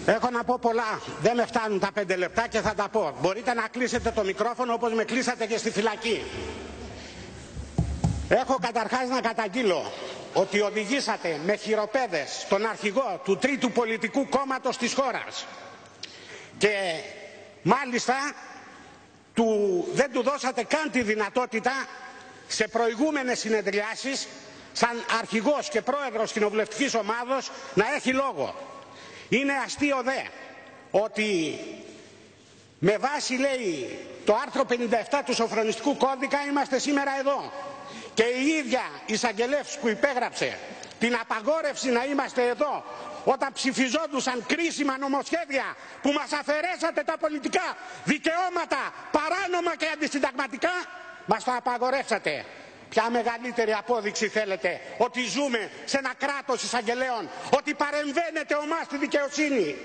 Έχω να πω πολλά. Δεν με φτάνουν τα 5 λεπτά και θα τα πω. Μπορείτε να κλείσετε το μικρόφωνο όπως με κλείσατε και στη φυλακή. Έχω καταρχάς να καταγγείλω ότι οδηγήσατε με χειροπέδες τον αρχηγό του τρίτου πολιτικού κόμματος της χώρας και μάλιστα δεν του δώσατε καν τη δυνατότητα σε προηγούμενες συνεδριάσεις σαν αρχηγός και πρόεδρος κοινοβουλευτικής ομάδος να έχει λόγο. Είναι αστείο δε ότι με βάση, λέει, το άρθρο 57 του Σοφρονιστικού κώδικα είμαστε σήμερα εδώ και η ίδια Εισαγγελεύσκου υπέγραψε την απαγόρευση να είμαστε εδώ όταν ψηφιζόντουσαν κρίσιμα νομοσχέδια που μας αφαιρέσατε τα πολιτικά δικαιώματα παράνομα και αντισυνταγματικά, μας το απαγορεύσατε. Ποια μεγαλύτερη απόδειξη θέλετε ότι ζούμε σε ένα κράτος εισαγγελέων, ότι παρεμβαίνετε ομάς στη δικαιοσύνη?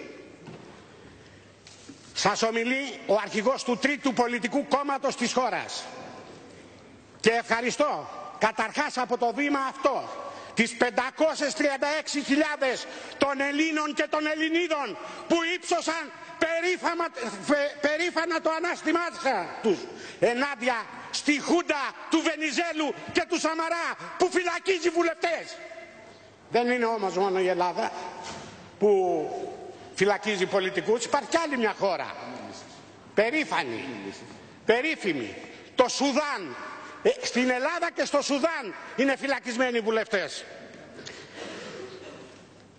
Σας ομιλεί ο αρχηγός του τρίτου πολιτικού κόμματος της χώρας και ευχαριστώ καταρχάς από το βήμα αυτό τις 536.000 των Ελλήνων και των Ελληνίδων που ύψωσαν περήφανα το ανάστημά τους ενάντια στη Χούντα του Βενιζέλου και του Σαμαρά που φυλακίζει βουλευτές. Δεν είναι όμως μόνο η Ελλάδα που φυλακίζει πολιτικούς, υπάρχει κι άλλη μια χώρα περήφανη, περίφημη, το Σουδάν. Στην Ελλάδα και στο Σουδάν είναι φυλακισμένοι βουλευτές.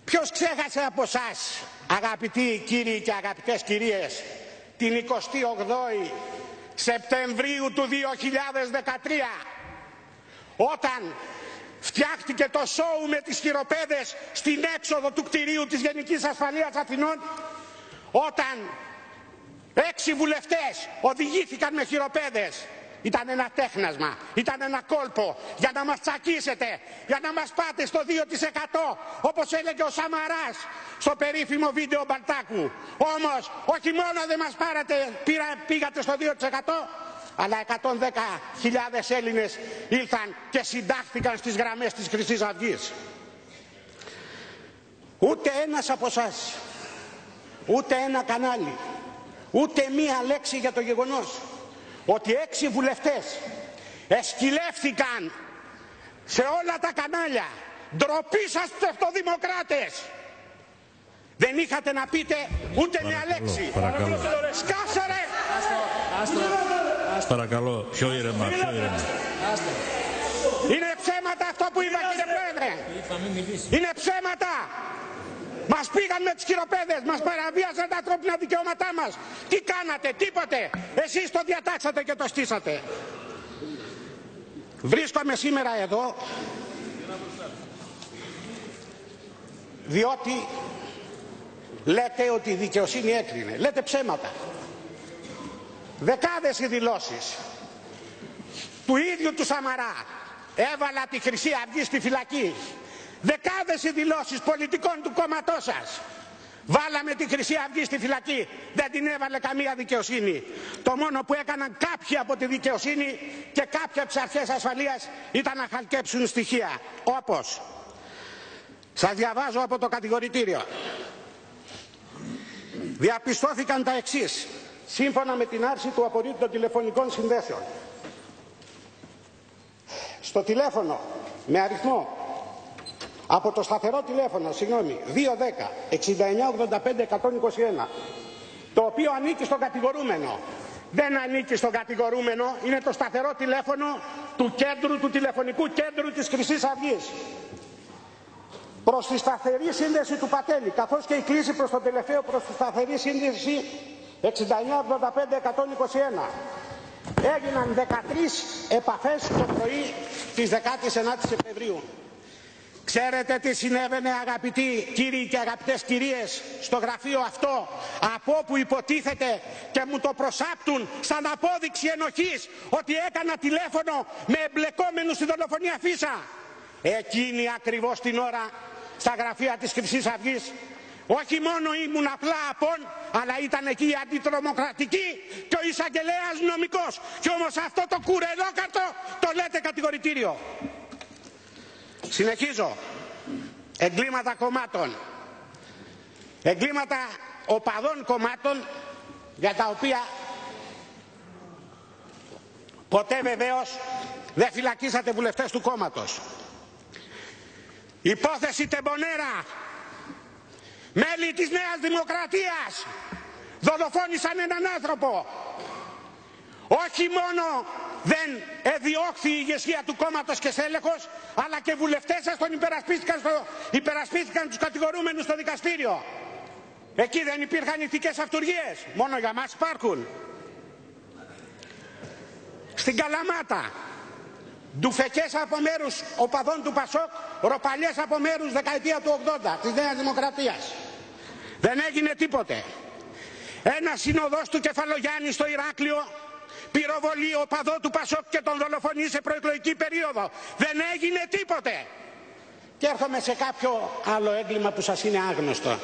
Ποιος ξέχασε από εσάς, αγαπητοί κύριοι και αγαπητές κυρίες, την 28η Σεπτεμβρίου του 2013 όταν φτιάχτηκε το σόου με τις χειροπέδες στην έξοδο του κτηρίου της Γενικής Ασφαλείας Αθηνών, όταν 6 βουλευτές οδηγήθηκαν με χειροπέδες? Ήταν ένα τέχνασμα, ήταν ένα κόλπο για να μας τσακίσετε, για να μας πάτε στο 2% όπως έλεγε ο Σαμαράς στο περίφημο βίντεο Μπαλτάκου. Όμως όχι μόνο δεν μας πήγατε στο 2%, αλλά 110.000 Έλληνες ήλθαν και συντάχθηκαν στις γραμμές της Χρυσής Αυγής. Ούτε ένας από εσάς, ούτε ένα κανάλι, ούτε μία λέξη για το γεγονός ότι 6 βουλευτές εσκυλεύθηκαν σε όλα τα κανάλια. Ντροπή σας ψευτοδημοκράτες! Δεν είχατε να πείτε ούτε μια λέξη. Παρακαλώ. Σκάσε ρε! Παρακαλώ, πιο ήρεμα, πιο ήρεμα. Είναι ψέματα αυτό που είπα, κύριε Πρόεδρε. Είναι ψέματα. Μας πήγαν με τις χειροπέδες, μας παραβίασαν τα ανθρώπινα δικαιώματά μας. Τι κάνατε? Τίποτε. Εσείς το διατάξατε και το στήσατε. Βρίσκομαι σήμερα εδώ διότι λέτε ότι η δικαιοσύνη έκρινε. Λέτε ψέματα. Δεκάδες οι δηλώσεις του ίδιου του Σαμαρά. Έβαλα τη Χρυσή Αυγή στη φυλακή. Δεκάδες οι δηλώσεις πολιτικών του κόμματός σας. Βάλαμε τη Χρυσή Αυγή στη φυλακή. Δεν την έβαλε καμία δικαιοσύνη. Το μόνο που έκαναν κάποιοι από τη δικαιοσύνη και κάποιοι από τις αρχές ασφαλείας ήταν να χαλκέψουν στοιχεία. Όπως σας διαβάζω από το κατηγορητήριο. Διαπιστώθηκαν τα εξής σύμφωνα με την άρση του απορρίτου των τηλεφωνικών συνδέσεων. Στο τηλέφωνο με αριθμό από το σταθερό τηλέφωνο, 210 69 85 121, το οποίο ανήκει στον κατηγορούμενο. Δεν ανήκει στον κατηγορούμενο, είναι το σταθερό τηλέφωνο του κέντρου, του τηλεφωνικού κέντρου της Χρυσής Αυγής. Προς τη σταθερή σύνδεση του Πατέλη, καθώς και η κλήση προς τον τελευταίο προς τη σταθερή σύνδεση 69 85 121. Έγιναν 13 επαφές το πρωί της 19ης Σεπτεμβρίου. Ξέρετε τι συνέβαινε, αγαπητοί κύριοι και αγαπητές κυρίες, στο γραφείο αυτό, από όπου υποτίθεται και μου το προσάπτουν σαν απόδειξη ενοχής ότι έκανα τηλέφωνο με εμπλεκόμενους στη δολοφονία Φίσα? Εκείνη ακριβώς την ώρα στα γραφεία της Χρυσής Αυγής όχι μόνο ήμουν απλά απόν, αλλά ήταν εκεί η αντιτρομοκρατική και ο εισαγγελέας νομικός. Και όμως αυτό το κουρελόκαρτο το λέτε κατηγορητήριο. Συνεχίζω. Εγκλήματα κομμάτων. Εγκλήματα οπαδών κομμάτων για τα οποία ποτέ βεβαίως δεν φυλακίσατε βουλευτές του κόμματος. Υπόθεση Τεμπονέρα. Μέλη της Νέας Δημοκρατίας δολοφόνησαν έναν άνθρωπο. Όχι μόνο δεν εδιώχθη η ηγεσία του κόμματος και στέλεχος, αλλά και βουλευτές σας τον υπερασπίστηκαν τους κατηγορούμενους στο δικαστήριο. Εκεί δεν υπήρχαν ηθικές αυτουργίες, μόνο για μας υπάρχουν. Στην Καλαμάτα, ντουφεκές από μέρους οπαδών του Πασόκ, ροπαλιές από μέρους δεκαετία του 80 της Νέας Δημοκρατίας. Δεν έγινε τίποτε. Ένα συνοδός του Κεφαλογιάννη στο Ηράκλειο πυροβολεί οπαδό του Πασόκ και τον δολοφονεί σε προεκλογική περίοδο. Δεν έγινε τίποτε. Και έρχομαι σε κάποιο άλλο έγκλημα που σας είναι άγνωστο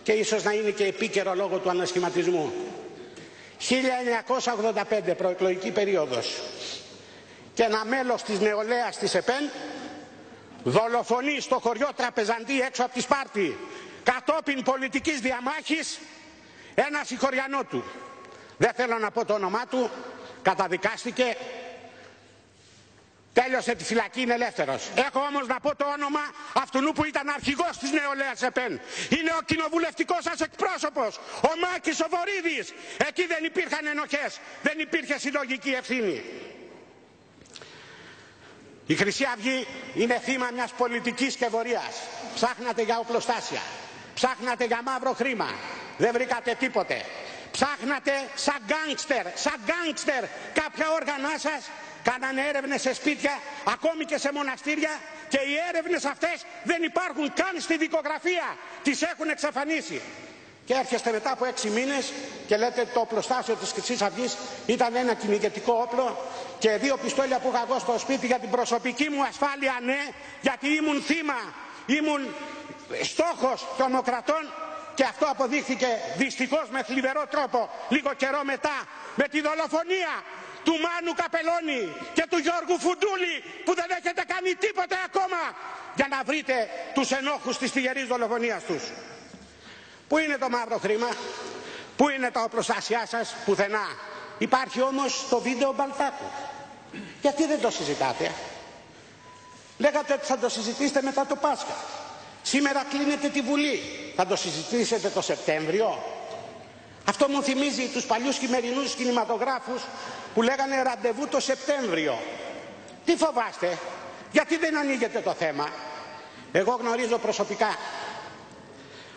και ίσως να είναι και επίκαιρο λόγω του ανασχηματισμού. 1985 προεκλογική περίοδος και ένα μέλος της νεολαίας της ΕΠΕΝ δολοφονεί στο χωριό Τραπεζαντή έξω από τη Σπάρτη κατόπιν πολιτικής διαμάχης ένα συγχωριανό του. Δεν θέλω να πω το όνομά του, καταδικάστηκε, τέλειωσε τη φυλακή, είναι ελεύθερος. Έχω όμως να πω το όνομα αυτού που ήταν αρχηγός της νεολαίας ΕΠΕΝ. Είναι ο κοινοβουλευτικός σας εκπρόσωπος, ο Μάκης ο Βορίδης. Εκεί δεν υπήρχαν ενοχές, δεν υπήρχε συλλογική ευθύνη. Η Χρυσή Αυγή είναι θύμα μιας πολιτικής σκευωρίας. Ψάχνατε για οπλοστάσια, ψάχνατε για μαύρο χρήμα, δεν βρήκατε τίποτε. Ψάχνατε σαν γκάνγκστερ κάποια όργανά σας, κάνανε έρευνες σε σπίτια, ακόμη και σε μοναστήρια, και οι έρευνες αυτές δεν υπάρχουν καν στη δικογραφία, τις έχουν εξαφανίσει. Και έρχεστε μετά από 6 μήνες και λέτε το οπλοστάσιο της Χρυσής Αυγής ήταν ένα κυνηγετικό όπλο και 2 πιστόλια που είχα εγώ στο σπίτι για την προσωπική μου ασφάλεια, ναι, γιατί ήμουν θύμα, ήμουν στόχος τρομοκρατών. Και αυτό αποδείχθηκε δυστυχώς με θλιβερό τρόπο λίγο καιρό μετά με τη δολοφονία του Μάνου Καπελώνη και του Γιώργου Φουντούλη, που δεν έχετε κάνει τίποτε ακόμα για να βρείτε τους ενόχους της τυχερής δολοφονίας τους. Πού είναι το μαύρο χρήμα, πού είναι τα οπλοστάσια σας? Πουθενά. Υπάρχει όμως το βίντεο Μπαλτάκου. Γιατί δεν το συζητάτε? Λέγατε ότι θα το συζητήσετε μετά το Πάσχα. Σήμερα κλείνετε τη Βουλή. Θα το συζητήσετε το Σεπτέμβριο? Αυτό μου θυμίζει τους παλιούς χειμερινούς κινηματογράφους που λέγανε ραντεβού το Σεπτέμβριο. Τι φοβάστε? Γιατί δεν ανοίγετε το θέμα? Εγώ γνωρίζω προσωπικά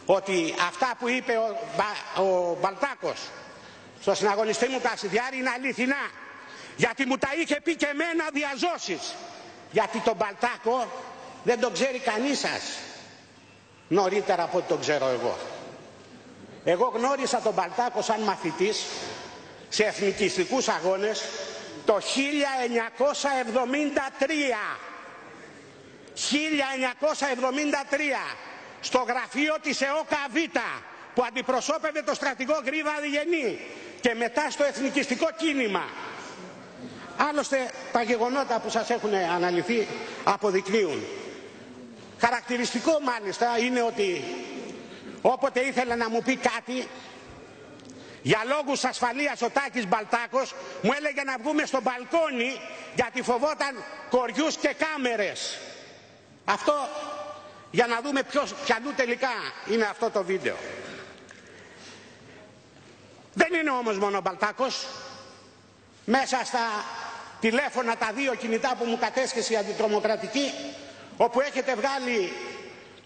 ότι αυτά που είπε ο Μπαλτάκος στο συναγωνιστή μου Κασιδιάρη είναι αληθινά. Γιατί μου τα είχε πει και εμένα διαζώσεις. Γιατί τον Μπαλτάκο δεν τον ξέρει κανείς σας νωρίτερα από ό,τι τον ξέρω εγώ. Εγώ γνώρισα τον Μπαλτάκο σαν μαθητής σε εθνικιστικούς αγώνες το 1973. 1973 στο γραφείο της ΕΟΚΑΒ που αντιπροσώπευε το στρατηγό Γρήβα Αδιγενή και μετά στο εθνικιστικό κίνημα. Άλλωστε τα γεγονότα που σας έχουν αναλυθεί αποδεικνύουν. Χαρακτηριστικό μάλιστα είναι ότι όποτε ήθελε να μου πει κάτι, για λόγους ασφαλείας ο Τάκης Μπαλτάκος μου έλεγε να βγούμε στο μπαλκόνι γιατί φοβόταν κοριούς και κάμερες. Αυτό για να δούμε ποιανού τελικά είναι αυτό το βίντεο. Δεν είναι όμως μόνο ο Μπαλτάκος. Μέσα στα τηλέφωνα τα 2 κινητά που μου κατέσχεσε η αντιτρομοκρατική, όπου έχετε βγάλει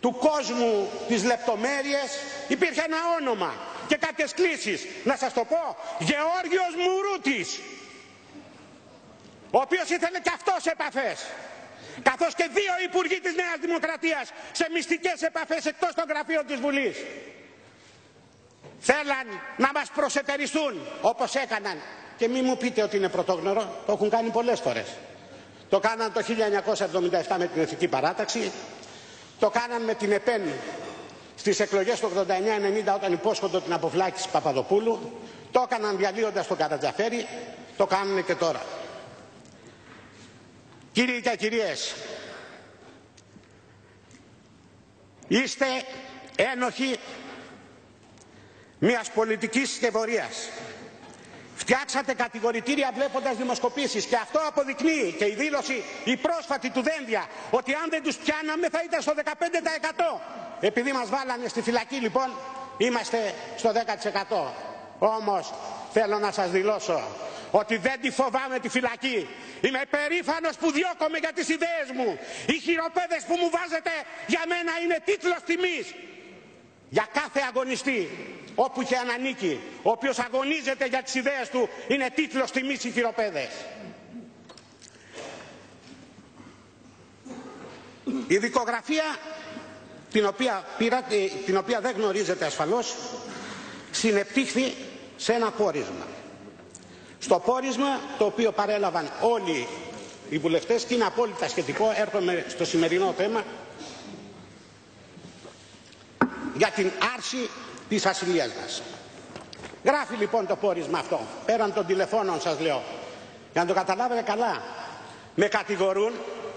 του κόσμου τις λεπτομέρειες, υπήρχε ένα όνομα και κάποιες κλήσεις. Να σας το πω, Γεώργιος Μουρούτης, ο οποίος ήθελε και αυτός επαφές, καθώς και 2 υπουργοί της Νέας Δημοκρατίας σε μυστικές επαφές εκτός των γραφείων της Βουλής. Θέλαν να μας προσετεριστούν όπως έκαναν, και μη μου πείτε ότι είναι πρωτόγνωρο, το έχουν κάνει πολλές φορές. Το κάναν το 1977 με την Εθνική Παράταξη, το κάναν με την ΕΠΕΝ στις εκλογές του 89-90 όταν υπόσχονταν την αποφυλάκηση Παπαδοπούλου, το έκαναν διαλύοντας τον Καρατζαφέρη, το κάνουν και τώρα. Κύριοι και κυρίες, είστε ένοχοι μιας πολιτικής σκευωρίας. Φτιάξατε κατηγορητήρια βλέποντας δημοσκοπήσεις και αυτό αποδεικνύει και η δήλωση η πρόσφατη του Δένδια ότι αν δεν τους πιάναμε θα ήταν στο 15%. Επειδή μας βάλανε στη φυλακή λοιπόν είμαστε στο 10%. Όμως θέλω να σας δηλώσω ότι δεν τη φοβάμαι τη φυλακή. Είμαι περήφανος που διώκομαι για τις ιδέες μου. Οι χειροπέδες που μου βάζετε για μένα είναι τίτλος τιμής. Για κάθε αγωνιστή, όπου και αν ανήκει, ο οποίος αγωνίζεται για τις ιδέες του, είναι τίτλος τιμής οι χειροπέδες. Η δικογραφία, την οποία δεν γνωρίζετε ασφαλώς, συνεπτύχθη σε ένα πόρισμα. Στο πόρισμα, το οποίο παρέλαβαν όλοι οι βουλευτές και είναι απόλυτα σχετικό, έρχομαι στο σημερινό θέμα, για την άρση της ασυλίας μας. Γράφει λοιπόν το πόρισμα αυτό, πέραν των τηλεφώνων σας λέω, για να το καταλάβετε καλά. Με κατηγορούν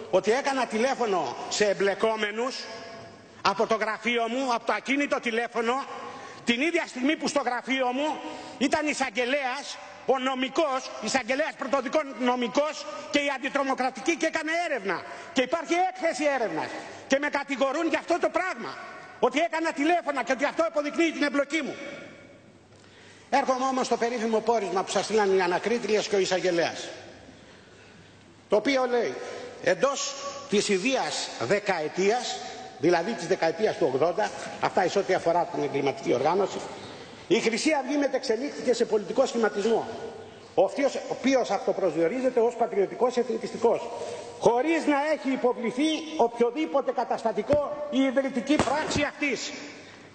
ότι έκανα τηλέφωνο σε εμπλεκόμενους από το γραφείο μου, από το ακίνητο τηλέφωνο, την ίδια στιγμή που στο γραφείο μου ήταν εισαγγελέας, ο νομικός, εισαγγελέας πρωτοδικών νομικός και η αντιτρομοκρατική και έκανε έρευνα. Και υπάρχει έκθεση έρευνας. Και με κατηγορούν για αυτό το πράγμα. Ότι έκανα τηλέφωνα και ότι αυτό αποδεικνύει την εμπλοκή μου. Έρχομαι όμως στο περίφημο πόρισμα που σας στείλαν οι ανακρίτριες και ο εισαγγελέας. Το οποίο λέει, εντός της ιδίας δεκαετίας, δηλαδή της δεκαετίας του 80, αυτά εις ό,τι αφορά την εγκληματική οργάνωση, η Χρυσή Αυγή μετεξελίχθηκε σε πολιτικό σχηματισμό, ο οποίος αυτοπροσδιορίζεται ως πατριωτικός εθνικιστικός, χωρίς να έχει υποβληθεί οποιοδήποτε καταστατικό ή ιδρυτική πράξη αυτής.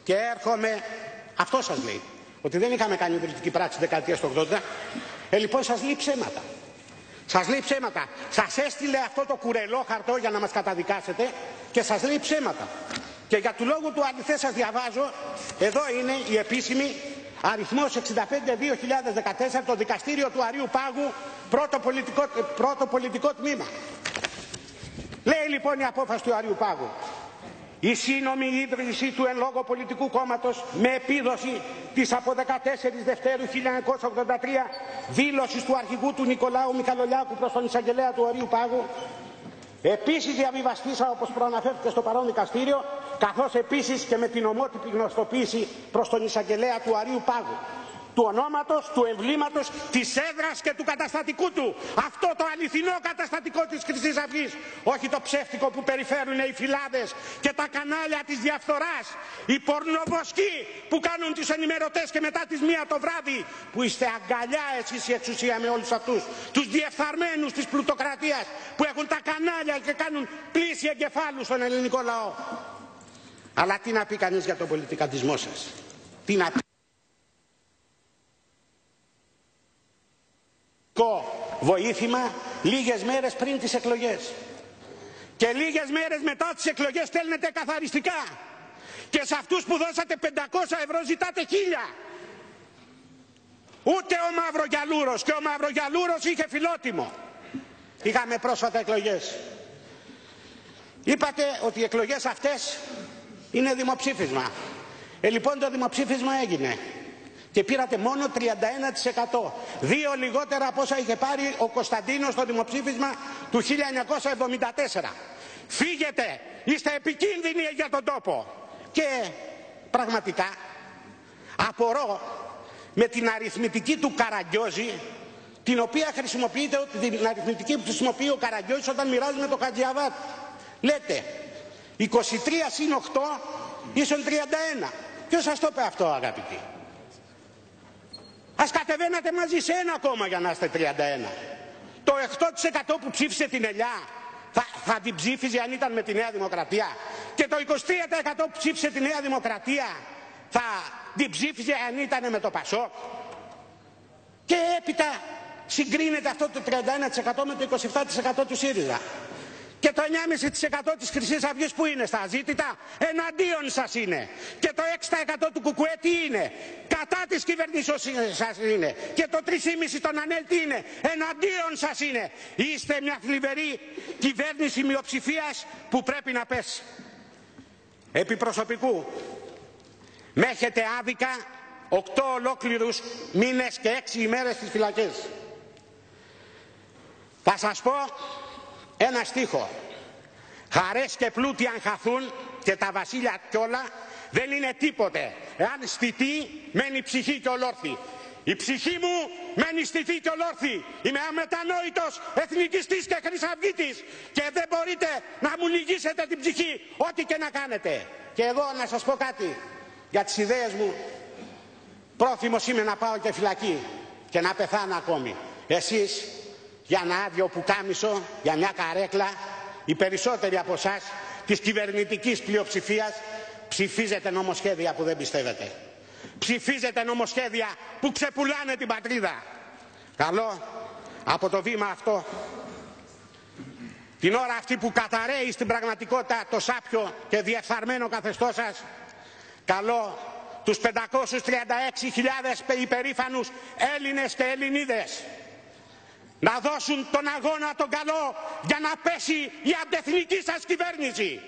Και έρχομαι, αυτό σας λέει, ότι δεν είχαμε κάνει ιδρυτική πράξη δεκαετίας του 80, λοιπόν σας λέει ψέματα. Σας λέει ψέματα. Σας έστειλε αυτό το κουρελό χαρτό για να μας καταδικάσετε και σας λέει ψέματα. Και για του λόγου του αληθές σας διαβάζω, εδώ είναι η επίσημη αριθμός 65-2014, το δικαστήριο του Αρείου Πάγου, πρώτο πολιτικό τμήμα. Λέει λοιπόν η απόφαση του Αρείου Πάγου. Η σύνομη ίδρυση του εν λόγω πολιτικού κόμματος με επίδοση της από 14 Δευτέρου 1983 δήλωσης του αρχηγού του Νικολάου Μιχαλολιάκου προς τον εισαγγελέα του Αρείου Πάγου, επίσης διαβιβαστήσα όπως προαναφέρθηκε στο παρόν δικαστήριο, καθώς επίσης και με την ομότυπη γνωστοποίηση προς τον εισαγγελέα του Αρείου Πάγου, του ονόματος, του εμβλήματος, της έδρας και του καταστατικού του. Αυτό το αληθινό καταστατικό της Χρυσής Αυγής, όχι το ψεύτικο που περιφέρουν οι φυλάδες και τα κανάλια της διαφθοράς, οι πορνοβοσκοί που κάνουν τους ενημερωτές και μετά τις 1 το βράδυ, που είστε αγκαλιά εσείς η εξουσία με όλους αυτούς, τους διεφθαρμένους της πλουτοκρατίας που έχουν τα κανάλια και κάνουν πλήση εγκεφάλου στον ελληνικό λαό. Αλλά τι να πει κανείς για τον πολιτικαντισμό σας? Τι να πει? Βοήθημα λίγες μέρες πριν τις εκλογές και λίγες μέρες μετά τις εκλογές στέλνετε καθαριστικά και σε αυτούς που δώσατε 500 ευρώ ζητάτε 1000. Ούτε ο Μαυρογιαλούρος, και ο Μαυρογιαλούρος είχε φιλότιμο. Είχαμε πρόσφατα εκλογές. Είπατε ότι οι εκλογές αυτές είναι δημοψήφισμα. Λοιπόν το δημοψήφισμα έγινε και πήρατε μόνο 31%. 2 λιγότερα από όσα είχε πάρει ο Κωνσταντίνος στο δημοψήφισμα του 1974. Φύγετε, είστε επικίνδυνοι για τον τόπο. Και πραγματικά απορώ με την αριθμητική του Καραγκιόζη, την οποία χρησιμοποιείτε, την αριθμητική που χρησιμοποιεί ο Καραγκιόζης όταν μοιράζει με το Χατζιαβάτ. Λέτε 23 συν 8 ίσον 31. Ποιος σας το είπε αυτό, αγαπητοί? Ας κατεβαίνατε μαζί σε ένα κόμμα για να είστε 31. Το 8% που ψήφισε την Ελιά θα την ψήφιζε αν ήταν με τη Νέα Δημοκρατία? Και το 23% που ψήφισε τη Νέα Δημοκρατία θα την ψήφιζε αν ήταν με το Πασόκ? Και έπειτα συγκρίνεται αυτό το 31% με το 27% του ΣΥΡΙΖΑ. Και το 9,5% της Χρυσής Αυγής που είναι στα αζήτητα, εναντίον σας είναι. Και το 6% του ΚΚΕ τι είναι? Κατά της κυβερνήσεως σας είναι. Και το 3,5% των ΑΝΕΛ τι είναι? Εναντίον σας είναι. Είστε μια θλιβερή κυβέρνηση μειοψηφίας που πρέπει να πέσει. Επί προσωπικού, με έχετε άδικα 8 ολόκληρους μήνες και 6 ημέρες στις φυλακές. Θα σας πω ένα στίχο. Χαρές και πλούτοι αν χαθούν και τα βασίλεια κι όλα, δεν είναι τίποτε. Εάν στηθεί μένει ψυχή και ολόρθη. Η ψυχή μου μένει στηθεί και ολόρθη. Είμαι αμετανόητος εθνικιστής και χρυσαυγίτης και δεν μπορείτε να μου λυγίσετε την ψυχή ό,τι και να κάνετε. Και εγώ να σας πω κάτι για τις ιδέες μου. Πρόθυμος είμαι να πάω και φυλακή και να πεθάνω ακόμη. Εσείς για ένα άδειο πουκάμισο, για μια καρέκλα, οι περισσότεροι από εσάς της κυβερνητικής πλειοψηφίας ψηφίζετε νομοσχέδια που δεν πιστεύετε. Ψηφίζετε νομοσχέδια που ξεπουλάνε την πατρίδα. Καλό από το βήμα αυτό, την ώρα αυτή που καταραίει στην πραγματικότητα το σάπιο και διεφθαρμένο καθεστώς σας, καλό τους 536.000 υπερήφανους Έλληνες και Ελληνίδες να δώσουν τον αγώνα τον καλό για να πέσει η αντεθνική σας κυβέρνηση.